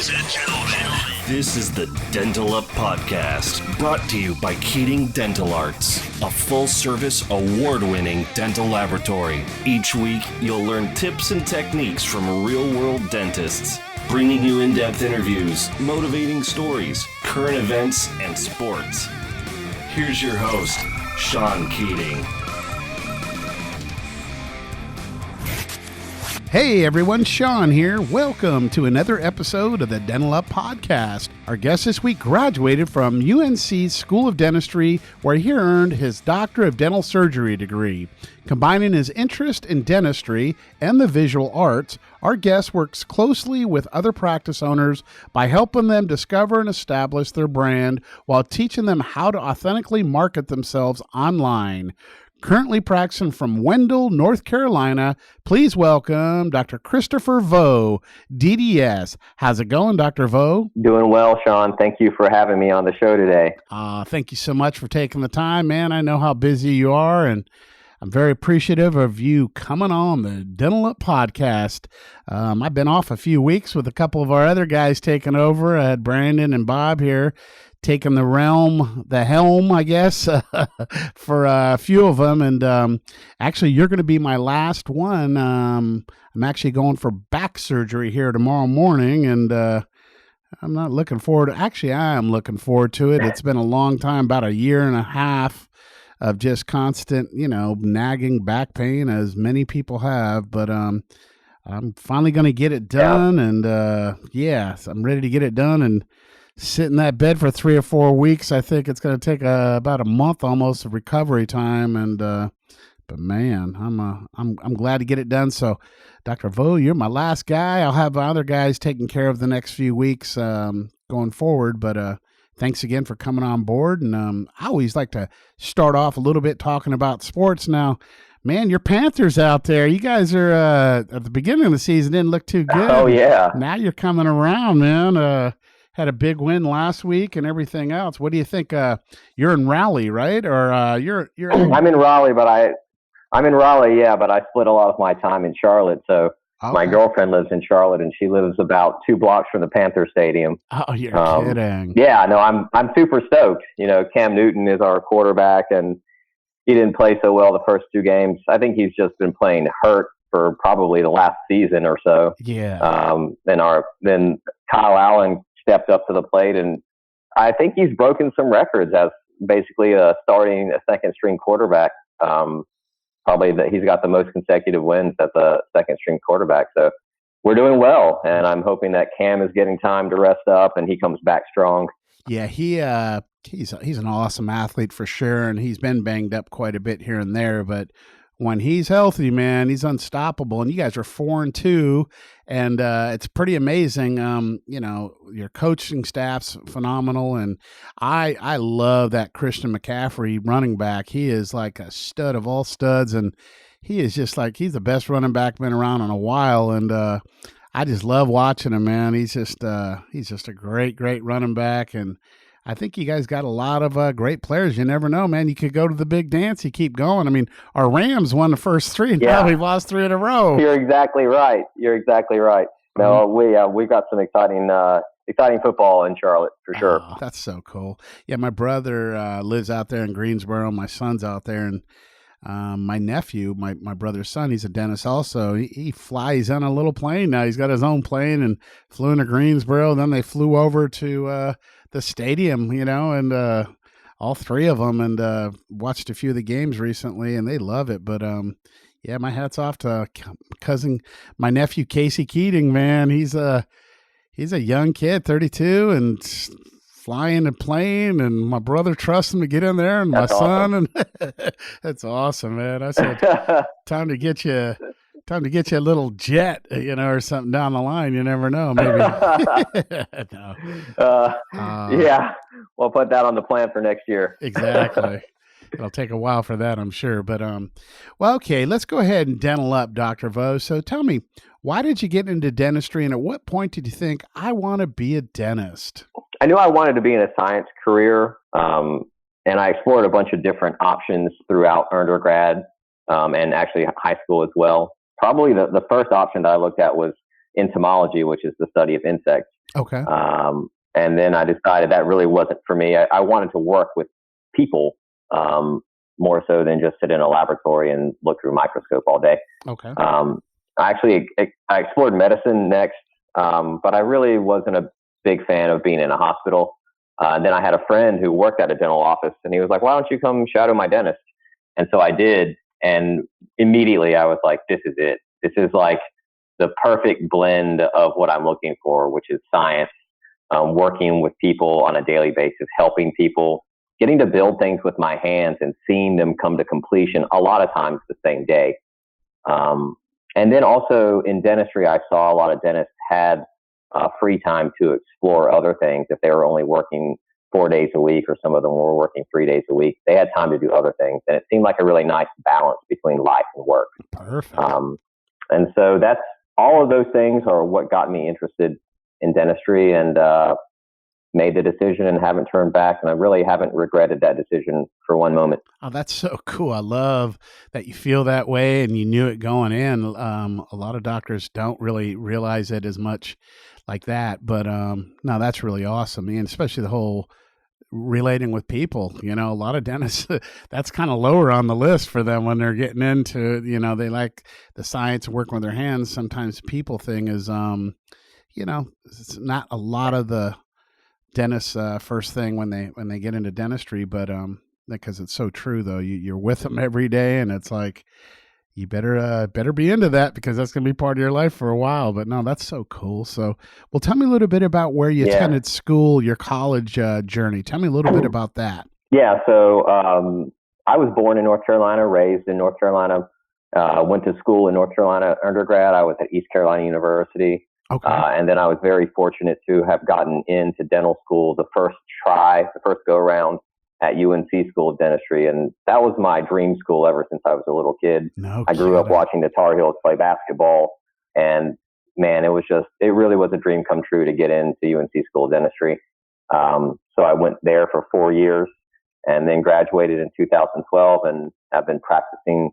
Ladies and gentlemen, this is the Dental Up Podcast, brought to you by Keating Dental Arts, a full-service, award-winning dental laboratory. Each week, you'll learn tips and techniques from real-world dentists, bringing you in-depth interviews, motivating stories, current events, and sports. Here's your host, Sean Keating. Hey everyone, Sean here. Welcome to another episode of the Dental Up Podcast. Our guest this week graduated from UNC's School of Dentistry, where he earned his Doctor of Dental Surgery degree. Combining his interest in dentistry and the visual arts, our guest works closely with other practice owners by helping them discover and establish their brand while teaching them how to authentically market themselves online. Currently practicing from Wendell, North Carolina, please welcome Dr. Christopher Vo, DDS. How's it going, Dr. Vo? Doing well, Sean. Thank you for having me on the show today. Thank you so much for taking the time, man. I know how busy you are, and I'm very appreciative of you coming on the Dental Up Podcast. I've been off a few weeks with a couple of our other guys taking over. I had Brandon and Bob here taking the helm, I guess, for a few of them. And actually, you're going to be my last one. I'm actually going for back surgery here tomorrow morning, and I'm not looking forward to actually, I am looking forward to it. It's been a long time, about a year and a half of just constant, nagging back pain, as many people have. But I'm finally going to get it done, and so I'm ready to get it done and sit in that bed for 3 or 4 weeks. I think it's going to take about a month almost of recovery time, and but man, I'm glad to get it done. So, Dr. Vo, you're my last guy. I'll have other guys taking care of the next few weeks going forward. But thanks again for coming on board. And I always like to start off a little bit talking about sports. Now, man, your Panthers out there, you guys are at the beginning of the season didn't look too good. Oh yeah. Now you're coming around, man. Had a big win last week and everything else. What do you think? You're in Raleigh, right? Or you're? I'm in Raleigh, but but I split a lot of my time in Charlotte. So my girlfriend lives in Charlotte, and she lives about 2 blocks from the Panther Stadium. Oh, you're kidding! Yeah, no, I'm super stoked. Cam Newton is our quarterback, and he didn't play so well the first 2 games. I think he's just been playing hurt for probably the last season or so. Yeah. Then Kyle Allen stepped up to the plate, and I think he's broken some records as basically starting a second string quarterback. Probably that he's got the most consecutive wins as a second string quarterback. So we're doing well, and I'm hoping that Cam is getting time to rest up and he comes back strong. Yeah, he's an awesome athlete for sure, and he's been banged up quite a bit here and there, but when he's healthy, man, he's unstoppable. And you guys are 4-2, and it's pretty amazing. Your coaching staff's phenomenal, and I love that Christian McCaffrey running back. He is like a stud of all studs, and he is just like he's the best running back been around in a while. And I just love watching him, man. He's just a great running back, and I think you guys got a lot of great players. You never know, man. You could go to the big dance. You keep going. I mean, our Rams won the first 3, and now we've lost 3 in a row. You're exactly right. No, we got some exciting football in Charlotte for sure. Oh, that's so cool. Yeah, my brother lives out there in Greensboro. My son's out there, and my nephew, my brother's son, he's a dentist also. He flies on a little plane now. He's got his own plane and flew into Greensboro. Then they flew over to the stadium, and all 3 of them, and watched a few of the games recently, and they love it. But my hat's off to my nephew Casey Keating, man. He's a young kid, 32, and flying a plane, and my brother trusts him to get in there, and that's my awesome. son, and that's awesome, man. I said, time to get you a little jet, or something down the line. You never know, maybe. No. Yeah, we'll put that on the plan for next year. Exactly. It'll take a while for that, I'm sure. But well, okay, let's go ahead and dental up, Dr. Vo. So tell me, why did you get into dentistry, and at what point did you think, I want to be a dentist? I knew I wanted to be in a science career, and I explored a bunch of different options throughout undergrad and actually high school as well. Probably the first option that I looked at was entomology, which is the study of insects. Okay. And then I decided that really wasn't for me. I wanted to work with people more so than just sit in a laboratory and look through a microscope all day. Okay. I explored medicine next, but I really wasn't a big fan of being in a hospital. Then I had a friend who worked at a dental office, and he was like, "Why don't you come shadow my dentist?" And so I did, and immediately I was like, "This is it. This is like the perfect blend of what I'm looking for, which is science, working with people on a daily basis, helping people, getting to build things with my hands and seeing them come to completion a lot of times the same day." And then also in dentistry, I saw a lot of dentists had free time to explore other things. If they were only working 4 days a week, or some of them were working 3 days a week, they had time to do other things. And it seemed like a really nice balance between life and work. Perfect. And so that's all of those things are what got me interested in dentistry, and made the decision and haven't turned back. And I really haven't regretted that decision for one moment. Oh, that's so cool. I love that you feel that way and you knew it going in. A lot of doctors don't really realize it as much like that, but no, that's really awesome, man. Especially the whole relating with people. A lot of dentists, that's kind of lower on the list for them when they're getting into, they like the science and working with their hands. Sometimes people thing is, it's not a lot of the dentists first thing when they get into dentistry, but because it's so true though, you're with them every day, and it's like you better be into that, because that's going to be part of your life for a while. But no, that's so cool. So, well, tell me a little bit about where you attended school, your college journey. Tell me a little bit about that. Yeah, so I was born in North Carolina, raised in North Carolina, went to school in North Carolina undergrad. I was at East Carolina University. Okay. And then I was very fortunate to have gotten into dental school the first go around at UNC School of Dentistry. And that was my dream school ever since I was a little kid. I grew up watching the Tar Heels play basketball, and man, it really was a dream come true to get into UNC School of Dentistry. So I went there for 4 years and then graduated in 2012, and I've been practicing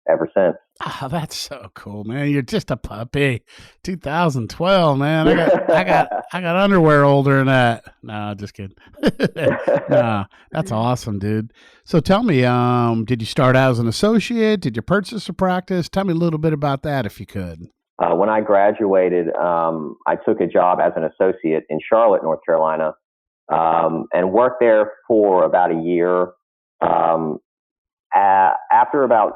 ever since. Oh, that's so cool, man. You're just a puppy. 2012, man. I got underwear older than that. No, just kidding. No, that's awesome, dude. So tell me, did you start out as an associate? Did you purchase a practice? Tell me a little bit about that if you could. When I graduated, I took a job as an associate in Charlotte, North Carolina, and worked there for about a year. After about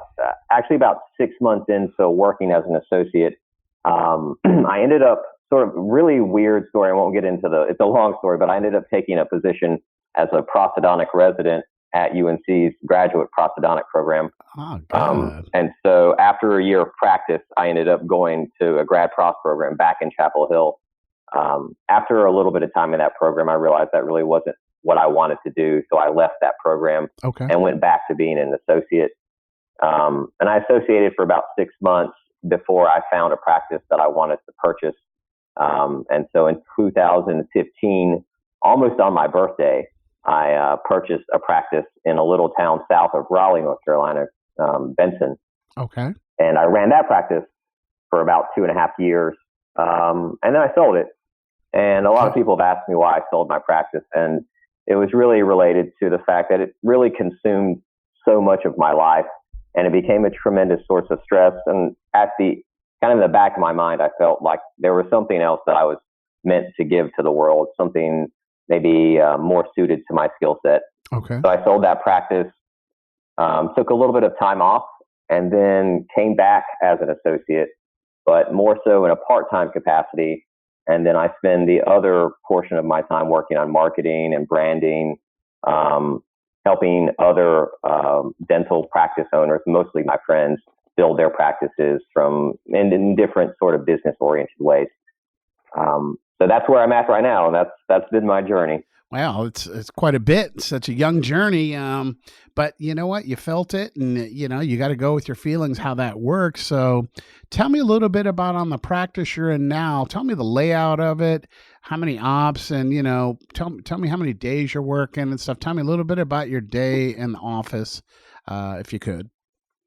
6 months into working as an associate, I ended up sort of really weird story. I won't get into it's a long story, but I ended up taking a position as a prosthodontic resident at UNC's graduate prosthodontic program. Oh, God. And so after a year of practice, I ended up going to a grad prost program back in Chapel Hill. After a little bit of time in that program, I realized that really wasn't what I wanted to do. So I left that program and went back to being an associate. And I associated for about 6 months before I found a practice that I wanted to purchase. And so in 2015, almost on my birthday, I purchased a practice in a little town south of Raleigh, North Carolina, Benson. Okay. And I ran that practice for about 2.5 years. And then I sold it. And a lot of people have asked me why I sold my practice. And it was really related to the fact that it really consumed so much of my life, and it became a tremendous source of stress. And at the kind of in the back of my mind, I felt like there was something else that I was meant to give to the world, something maybe more suited to my skill set. Okay. So I sold that practice, took a little bit of time off, and then came back as an associate, but more so in a part-time capacity. And then I spend the other portion of my time working on marketing and branding, helping other dental practice owners, mostly my friends, build their practices in different sort of business-oriented ways. So that's where I'm at right now, and that's been my journey. Wow, it's quite a bit. Such a young journey, but you know what? You felt it, and you got to go with your feelings how that works. So, tell me a little bit about on the practice you're in now. Tell me the layout of it, how many ops, and tell me how many days you're working and stuff. Tell me a little bit about your day in the office, if you could.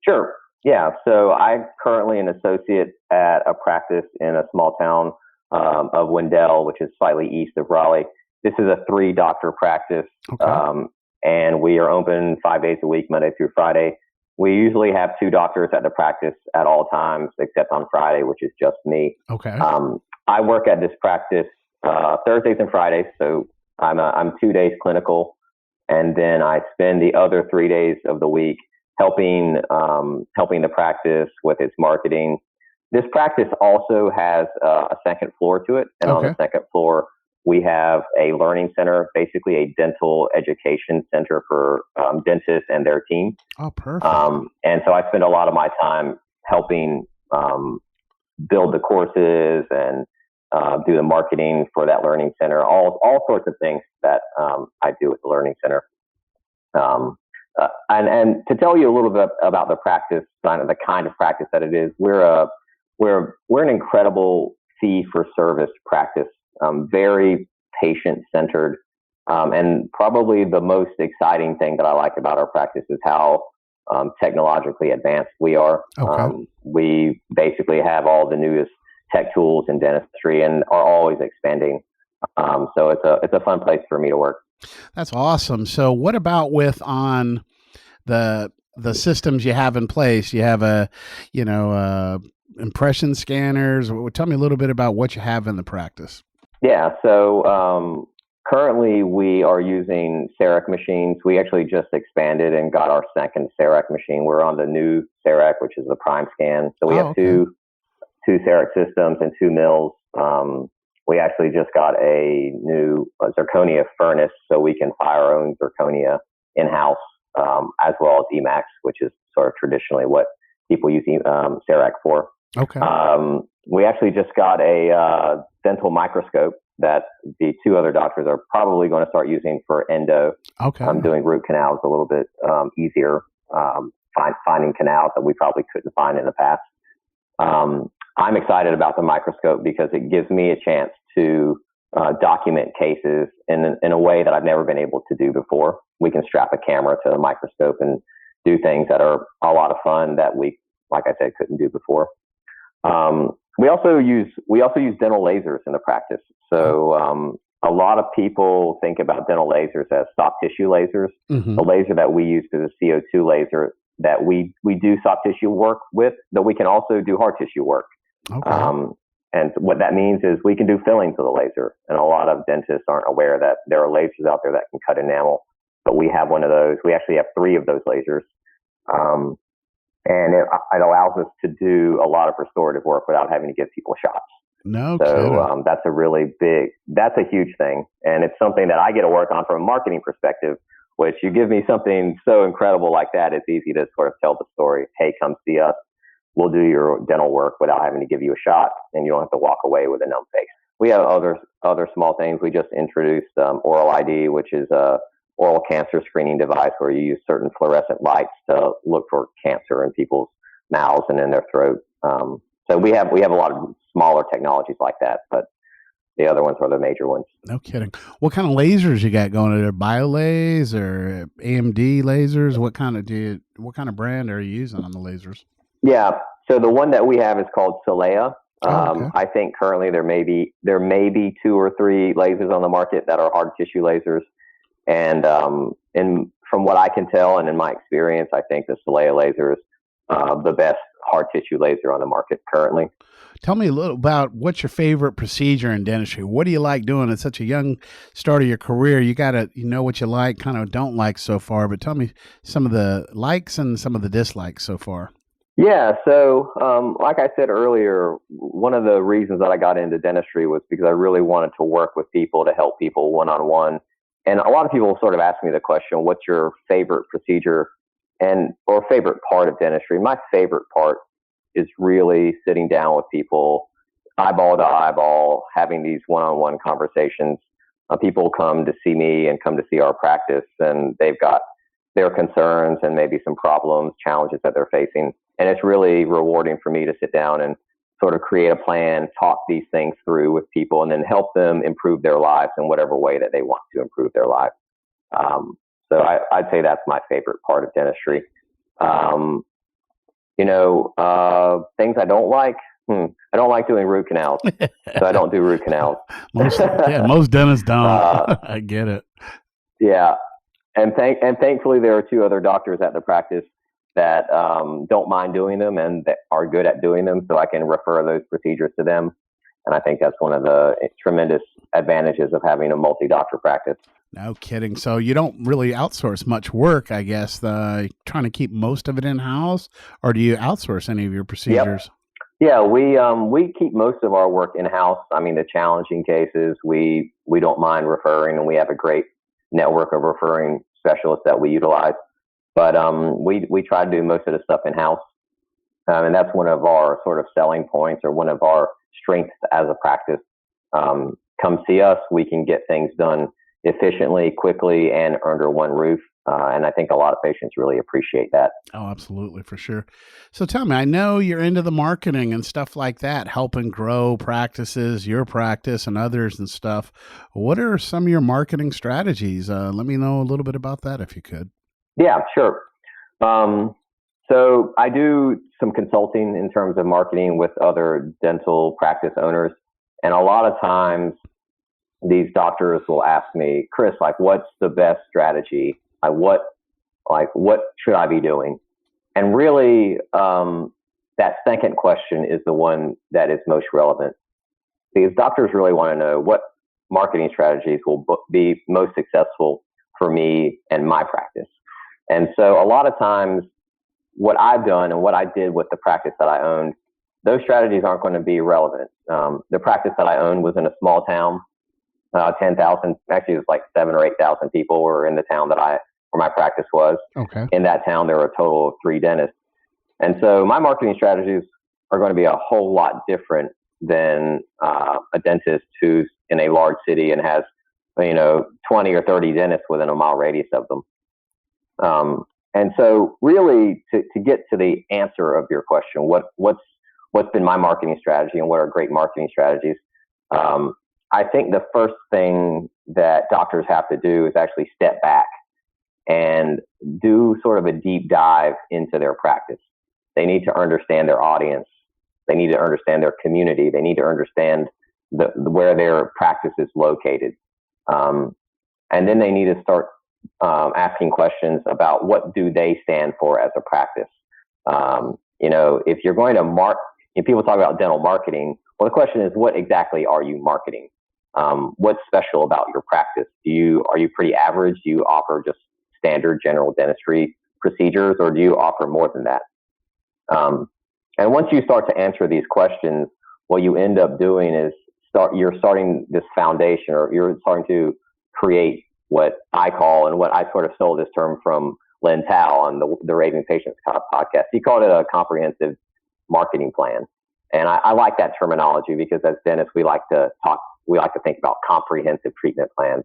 Sure. Yeah. So I'm currently an associate at a practice in a small town of Wendell, which is slightly east of Raleigh. This is a 3-doctor practice, and we are open 5 days a week, Monday through Friday. We usually have 2 doctors at the practice at all times, except on Friday, which is just me. Okay. I work at this practice Thursdays and Fridays, so I'm 2 days clinical, and then I spend the other 3 days of the week helping the practice with its marketing. This practice also has a second floor to it, and on the second floor we have a learning center, basically a dental education center for dentists and their team. Oh, perfect. And so I spend a lot of my time helping build the courses and do the marketing for that learning center, all sorts of things that I do at the learning center. And to tell you a little bit about the practice, the kind of practice that it is, we're an incredible fee for service practice, very patient centered, and probably the most exciting thing that I like about our practice is how technologically advanced we are. We basically have all the newest tech tools in dentistry and are always expanding. So it's a fun place for me to work. That's awesome. So what about on the systems you have in place? You have impression scanners. Tell me a little bit about what you have in the practice. Yeah. So currently we are using CEREC machines. We actually just expanded and got our second CEREC machine. We're on the new CEREC, which is the Prime Scan. So we have two CEREC systems and 2 mills. We actually just got a new zirconia furnace, so we can fire our own zirconia in-house, as well as Emax, which is sort of traditionally what people use CEREC for. Okay. We actually just got a dental microscope that the 2 other doctors are probably going to start using for endo. Okay. Doing root canals a little bit easier, finding canals that we probably couldn't find in the past. I'm excited about the microscope because it gives me a chance to document cases in a way that I've never been able to do before. We can strap a camera to the microscope and do things that are a lot of fun that we, like I said, couldn't do before. We also use dental lasers in the practice. So a lot of people think about dental lasers as soft tissue lasers. Mm-hmm. The laser that we use is a CO2 laser that we do soft tissue work with, but we can also do hard tissue work. Okay. And what that means is we can do fillings with a laser. And a lot of dentists aren't aware that there are lasers out there that can cut enamel, but we have one of those. We actually have 3 of those lasers. And it allows us to do a lot of restorative work without having to give people shots. No So kidding. That's a huge thing. And it's something that I get to work on from a marketing perspective, which you give me something so incredible like that, it's easy to sort of tell the story. Hey, come see us. We'll do your dental work without having to give you a shot, and you don't have to walk away with a numb face. We have other small things. We just introduced Oral ID, which is a oral cancer screening device where you use certain fluorescent lights to look for cancer in people's mouths and in their throat. So we have a lot of smaller technologies like that, but the other ones are the major ones. No kidding. What kind of lasers you got going? Are there BioLase or AMD lasers? What kind of brand are you using on the lasers? Yeah. So the one that we have is called Solea. I think currently there may be 2 or 3 lasers on the market that are hard tissue lasers. And from what I can tell and in my experience, I think the Solea laser is the best hard tissue laser on the market currently. Tell me a little about what's your favorite procedure in dentistry. What do you like doing at such a young start of your career? You know what you like, kind of don't like so far, but tell me some of the likes and some of the dislikes so far. Yeah. So, like I said earlier, one of the reasons that I got into dentistry was because I really wanted to work with people to help people one-on-one. And a lot of people sort of ask me the question, what's your favorite procedure or favorite part of dentistry? My favorite part is really sitting down with people, eyeball to eyeball, having these one-on-one conversations. People come to see me and come to see our practice, and they've got their concerns and maybe some problems, challenges that they're facing. And it's really rewarding for me to sit down and sort of create a plan, talk these things through with people, and then help them improve their lives in whatever way that they want to improve their life. So I'd say that's my favorite part of dentistry. Things I don't like. I don't like doing root canals, so I don't do root canals. Most dentists don't. I get it. Yeah, and thankfully there are two other doctors at the practice that don't mind doing them and that are good at doing them, so I can refer those procedures to them. And I think that's one of the tremendous advantages of having a multi-doctor practice. No kidding. So you don't really outsource much work, I guess, trying to keep most of it in-house, or do you outsource any of your procedures? Yep. Yeah, we keep most of our work in-house. I mean, the challenging cases, we don't mind referring, and we have a great network of referring specialists that we utilize. But we try to do most of the stuff in-house. And that's one of our sort of selling points, or one of our strengths as a practice. Come see us. We can get things done efficiently, quickly, and under one roof. And I think a lot of patients really appreciate that. Oh, absolutely, for sure. So tell me, I know you're into the marketing and stuff like that, helping grow practices, your practice and others and stuff. What are some of your marketing strategies? Let me know a little bit about that if you could. Yeah, sure. So I do some consulting in terms of marketing with other dental practice owners. And a lot of times these doctors will ask me, Chris, like, what's the best strategy? What should I be doing? And really, that second question is the one that is most relevant, because doctors really want to know what marketing strategies will be most successful for me and my practice. And so a lot of times what I've done and what I did with the practice that I owned, those strategies aren't going to be relevant. The practice that I owned was in a small town, 10,000, actually it was like 7,000 or 8,000 people were in the town where my practice was. Okay. In that town, there were a total of 3 dentists. And so my marketing strategies are going to be a whole lot different than a dentist who's in a large city and has, 20 or 30 dentists within a mile radius of them. And so really to get to the answer of your question, what's been my marketing strategy and what are great marketing strategies? I think the first thing that doctors have to do is actually step back and do sort of a deep dive into their practice. They need to understand their audience. They need to understand their community. They need to understand where their practice is located. And then they need to start asking questions about what do they stand for as a practice. If you're going to if people talk about dental marketing, well, the question is, what exactly are you marketing? What's special about your practice? Are you pretty average? Do you offer just standard general dentistry procedures, or do you offer more than that? And once you start to answer these questions, what you end up doing is you're starting this foundation, or you're starting to create what I call, and what I sort of stole this term from Len Tao on the Raving Patients podcast. He called it a comprehensive marketing plan. And I like that terminology, because as dentists, we like to think about comprehensive treatment plans.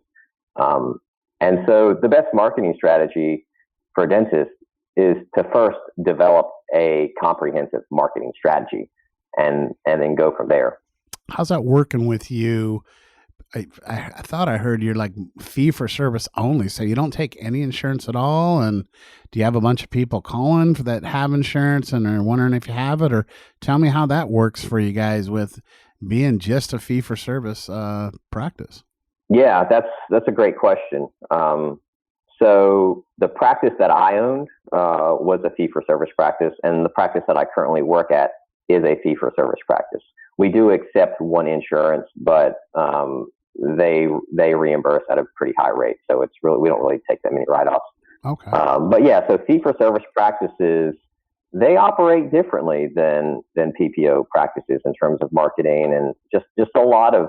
And so the best marketing strategy for dentists is to first develop a comprehensive marketing strategy and then go from there. How's that working with you? I thought I heard you're like fee for service only, so you don't take any insurance at all. And do you have a bunch of people calling that have insurance and are wondering if you have it? Or tell me how that works for you guys with being just a fee for service practice. Yeah, that's a great question. So the practice that I owned was a fee for service practice, and the practice that I currently work at is a fee for service practice. We do accept one insurance, but they reimburse at a pretty high rate. So we don't really take that many write-offs. Okay. But yeah, so fee for service practices, they operate differently than PPO practices in terms of marketing, and just a lot of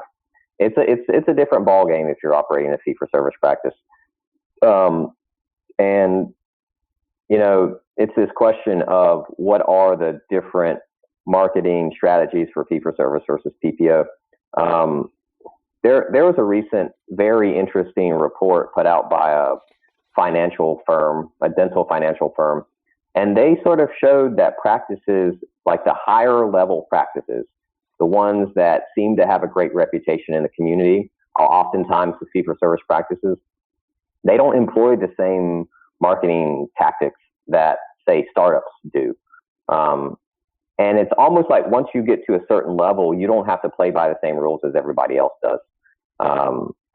it's a different ball game if you're operating a fee for service practice. And it's this question of what are the different marketing strategies for fee for service versus PPO. There was a recent, very interesting report put out by a financial firm, a dental financial firm, and they sort of showed that practices, like the higher level practices, the ones that seem to have a great reputation in the community, are oftentimes the fee for service practices. They don't employ the same marketing tactics that, say, startups do. And it's almost like once you get to a certain level, you don't have to play by the same rules as everybody else does.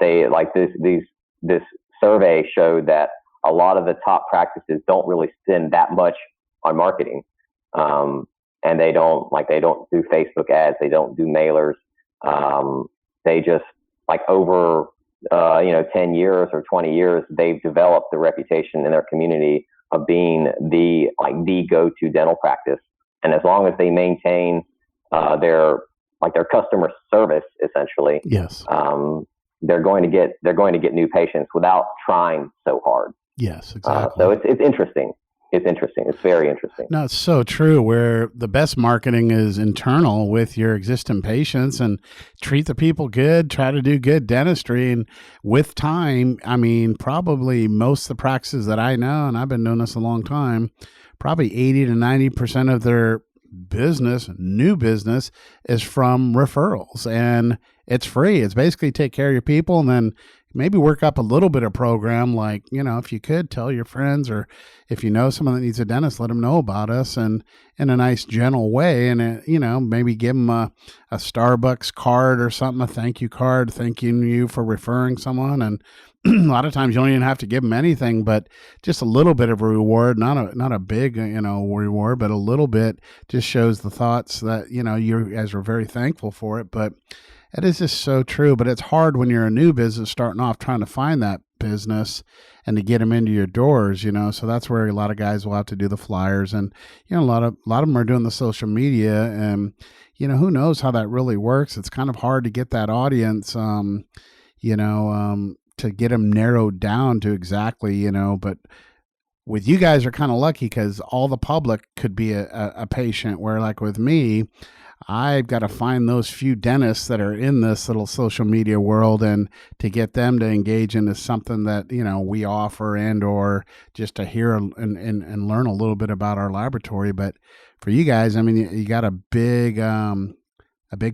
They like this survey showed that a lot of the top practices don't really spend that much on marketing. And they don't do Facebook ads. They don't do mailers. They just like over, 10 years or 20 years, they've developed the reputation in their community of being the go-to dental practice. And as long as they maintain their customer service, essentially, yes, they're going to get new patients without trying so hard. Yes, exactly. So it's interesting. It's interesting. It's very interesting. No, it's so true. Where the best marketing is internal with your existing patients and treat the people good, try to do good dentistry. And with time, I mean, probably most of the practices that I know, and I've been doing this a long time, probably 80 to 90% of their new business is from referrals, and it's free. It's basically take care of your people and then maybe work up a little bit of program. Like, if you could tell your friends, or if you know someone that needs a dentist, let them know about us, and in a nice, gentle way. And, maybe give them a Starbucks card or something, a thank you card, thanking you for referring someone. And a lot of times you don't even have to give them anything, but just a little bit of a reward, not a big, reward, but a little bit just shows the thoughts that, you guys are very thankful for it. But it is just so true. But it's hard when you're a new business starting off trying to find that business and to get them into your doors, so that's where a lot of guys will have to do the flyers. And, a lot of them are doing the social media, and, who knows how that really works. It's kind of hard to get that audience, to get them narrowed down to exactly, but with you guys are kind of lucky because all the public could be a patient, where like with me, I've got to find those few dentists that are in this little social media world, and to get them to engage into something that, we offer, and or just to hear and learn a little bit about our laboratory. But for you guys, I mean, you got a big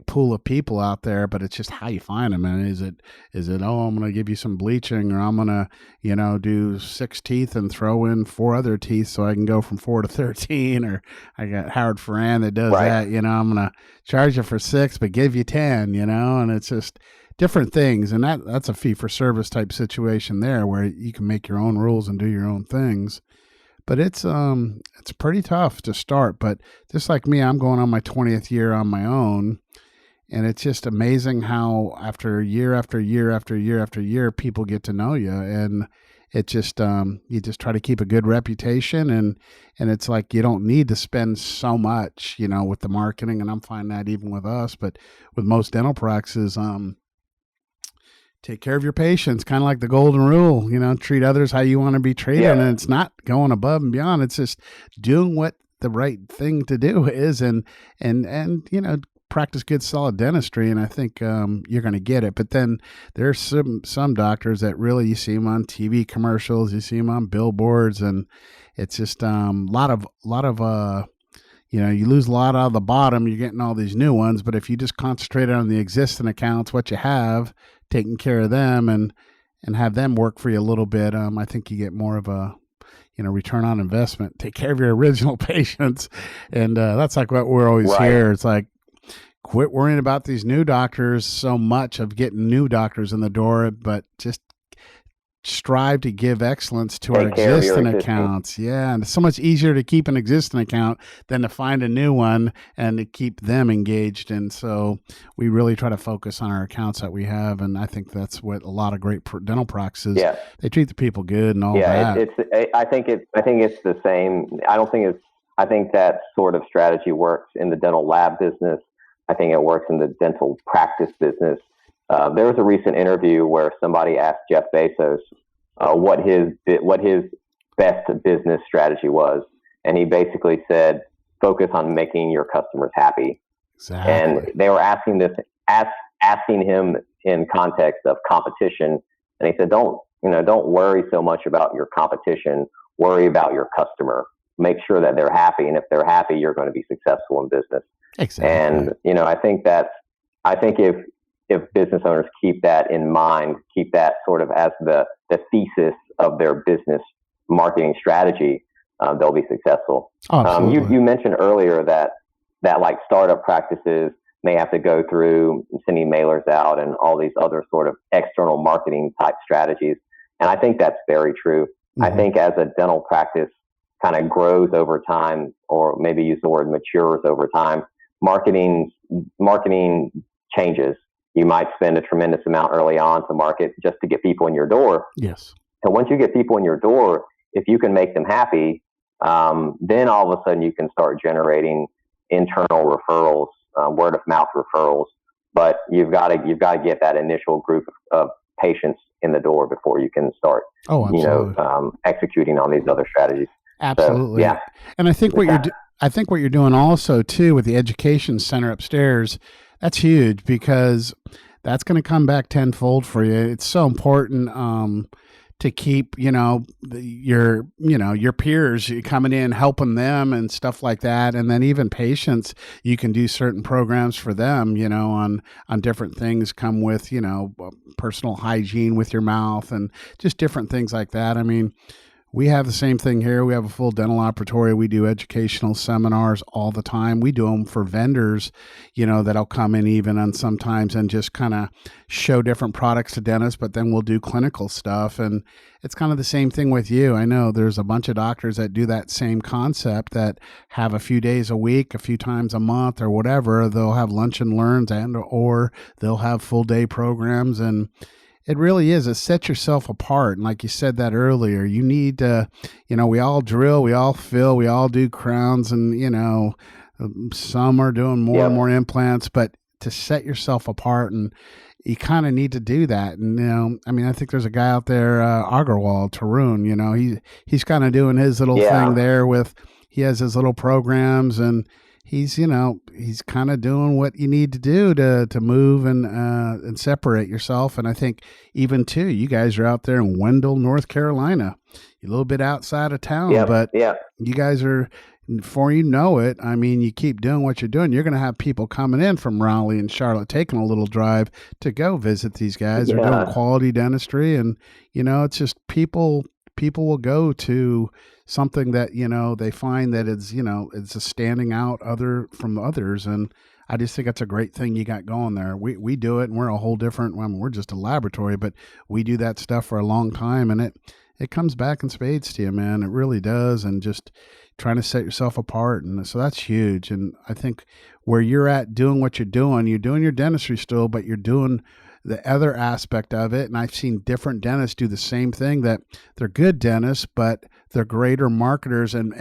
pool of people out there, but it's just how you find them. And is it, oh, I'm going to give you some bleaching, or I'm going to, do 6 teeth and throw in 4 other teeth so I can go from 4 to 13, or I got Howard Ferran that does that, I'm going to charge you for 6, but give you 10, and it's just different things. And that's a fee for service type situation there, where you can make your own rules and do your own things. But it's pretty tough to start. But just like me, I'm going on my 20th year on my own. And it's just amazing how after year after year after year after year, people get to know you. And it just, you just try to keep a good reputation. And it's like, you don't need to spend so much, with the marketing. And I'm finding that even with us, but with most dental practices, take care of your patients, kind of like the golden rule, treat others how you want to be treated. Yeah. And it's not going above and beyond. It's just doing what the right thing to do is, and practice good solid dentistry. And I think you're going to get it. But then there's some doctors that really, you see them on TV commercials, you see them on billboards, and it's just a lot of you lose a lot out of the bottom. You're getting all these new ones. But if you just concentrate on the existing accounts, what you have, taking care of them and have them work for you a little bit, I think you get more of a, return on investment. Take care of your original patients. And that's like what we're always here. It's like, quit worrying about these new doctors so much of getting new doctors in the door, but just strive to give excellence to our existing accounts. Yeah. And it's so much easier to keep an existing account than to find a new one and to keep them engaged. And so we really try to focus on our accounts that we have. And I think that's what a lot of great dental practices, they treat the people good and all that. I think it's the same. I think that sort of strategy works in the dental lab business. I think it works in the dental practice business. There was a recent interview where somebody asked Jeff Bezos what his best business strategy was, and he basically said, "Focus on making your customers happy." Exactly. And they were asking him in context of competition, and he said, "Don't worry so much about your competition. Worry about your customer. Make sure that they're happy, and if they're happy, you're going to be successful in business." Exactly. And I think if business owners keep that in mind, keep that sort of as the thesis of their business marketing strategy, they'll be successful. Oh, you mentioned earlier that that like startup practices may have to go through sending mailers out and all these other sort of external marketing type strategies. And I think that's very true. I think as a dental practice kind of grows over time, or maybe use the word matures over time, marketing changes. You might spend a tremendous amount early on to market just to get people in your door. Yes. And once you get people in your door, if you can make them happy, then all of a sudden you can start generating internal referrals, word of mouth referrals. But you've got to get that initial group of patients in the door before you can start, executing on these other strategies. Absolutely. So, yeah. And I think what you're doing also too with the education center upstairs, that's huge, because that's going to come back tenfold for you. It's so important to keep, your peers coming in, helping them and stuff like that. And then even patients, you can do certain programs for them, on different things, come with, personal hygiene with your mouth and just different things like that. I mean, we have the same thing here. We have a full dental operatory. We do educational seminars all the time. We do them for vendors, that'll come in even on sometimes and just kind of show different products to dentists, but then we'll do clinical stuff. And it's kind of the same thing with you. I know there's a bunch of doctors that do that same concept, that have a few days a week, a few times a month or whatever. They'll have lunch and learns or they'll have full day programs. And it really is. It sets yourself apart. And like you said that earlier, you need to, we all drill, we all fill, we all do crowns, and, some are doing more and more implants, but to set yourself apart, and you kind of need to do that. And, I think there's a guy out there, Agarwal, Tarun, he's kind of doing his little thing there he has his little programs, and he's kind of doing what you need to do to move and separate yourself. And I think even too, you guys are out there in Wendell, North Carolina, a little bit outside of town, but you guys are, before you know it, you keep doing what you're doing, you're going to have people coming in from Raleigh and Charlotte, taking a little drive to go visit these guys. They're doing quality dentistry, and, it's just people will go to something that, they find that it's a standing out from others. And I just think that's a great thing you got going there. We do it, and we're a whole different, we're just a laboratory, but we do that stuff for a long time, and it comes back in spades to you, man. It really does. And just trying to set yourself apart. And so that's huge. And I think where you're at doing what you're doing your dentistry still, but you're doing the other aspect of it. And I've seen different dentists do the same thing, that they're good dentists, but they're greater marketers. And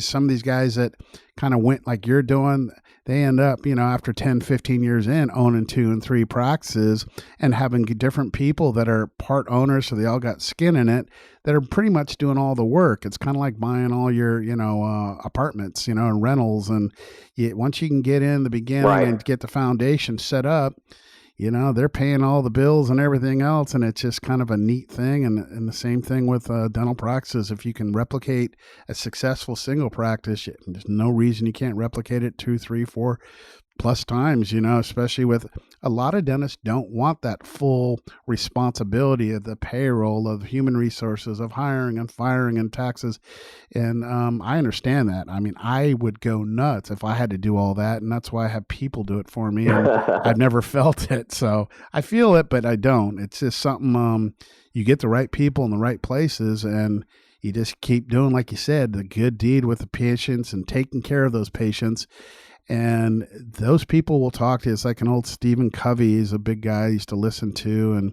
some of these guys that kind of went like you're doing, they end up, after 10, 15 years in, owning 2 and 3 practices and having different people that are part owners. So they all got skin in it, that are pretty much doing all the work. It's kind of like buying all your, apartments, and rentals. And once you can get in the beginning and get the foundation set up, they're paying all the bills and everything else, and it's just kind of a neat thing. And the same thing with dental practices. If you can replicate a successful single practice, there's no reason you can't replicate it 2, 3, 4 plus times, especially with a lot of dentists don't want that full responsibility of the payroll, of human resources, of hiring and firing and taxes. And I understand that. I would go nuts if I had to do all that. And that's why I have people do it for me. And I've never felt it. So I feel it, but I don't. It's just something, you get the right people in the right places, and you just keep doing, like you said, the good deed with the patients and taking care of those patients. And those people will talk to you. It's like an old Stephen Covey. He's a big guy I used to listen to,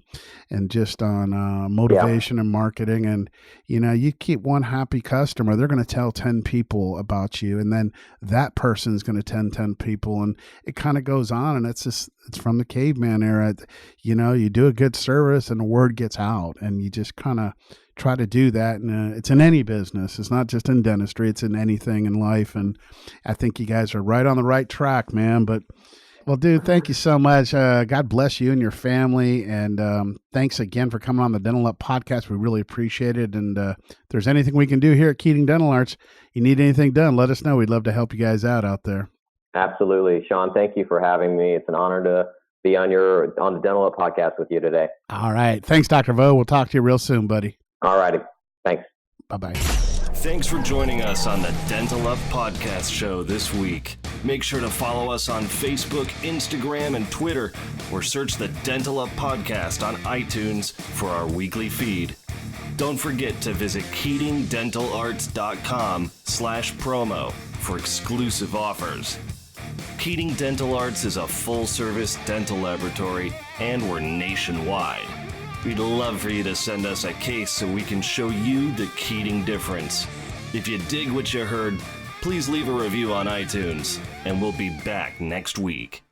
and just on motivation and marketing. And, you keep one happy customer, they're going to tell 10 people about you. And then that person's going to tell 10 people. And it kind of goes on. And it's from the caveman era. You do a good service and the word gets out, and you just kind of try to do that. And it's in any business. It's not just in dentistry. It's in anything in life. And I think you guys are right on the right track, man. But, well, dude, thank you so much. God bless you and your family. And thanks again for coming on the Dental Up podcast. We really appreciate it. And if there's anything we can do here at Keating Dental Arts, you need anything done, let us know. We'd love to help you guys out there. Absolutely. Sean, thank you for having me. It's an honor to be on the Dental Up podcast with you today. All right. Thanks, Dr. Vo. We'll talk to you real soon, buddy. All righty. Thanks. Bye-bye. Thanks for joining us on the Dental Up podcast show this week. Make sure to follow us on Facebook, Instagram, and Twitter, or search the Dental Up Podcast on iTunes for our weekly feed. Don't forget to visit KeatingDentalArts.com/promo for exclusive offers. Keating Dental Arts is a full-service dental laboratory, and we're nationwide. We'd love for you to send us a case so we can show you the Keating difference. If you dig what you heard, please leave a review on iTunes, and we'll be back next week.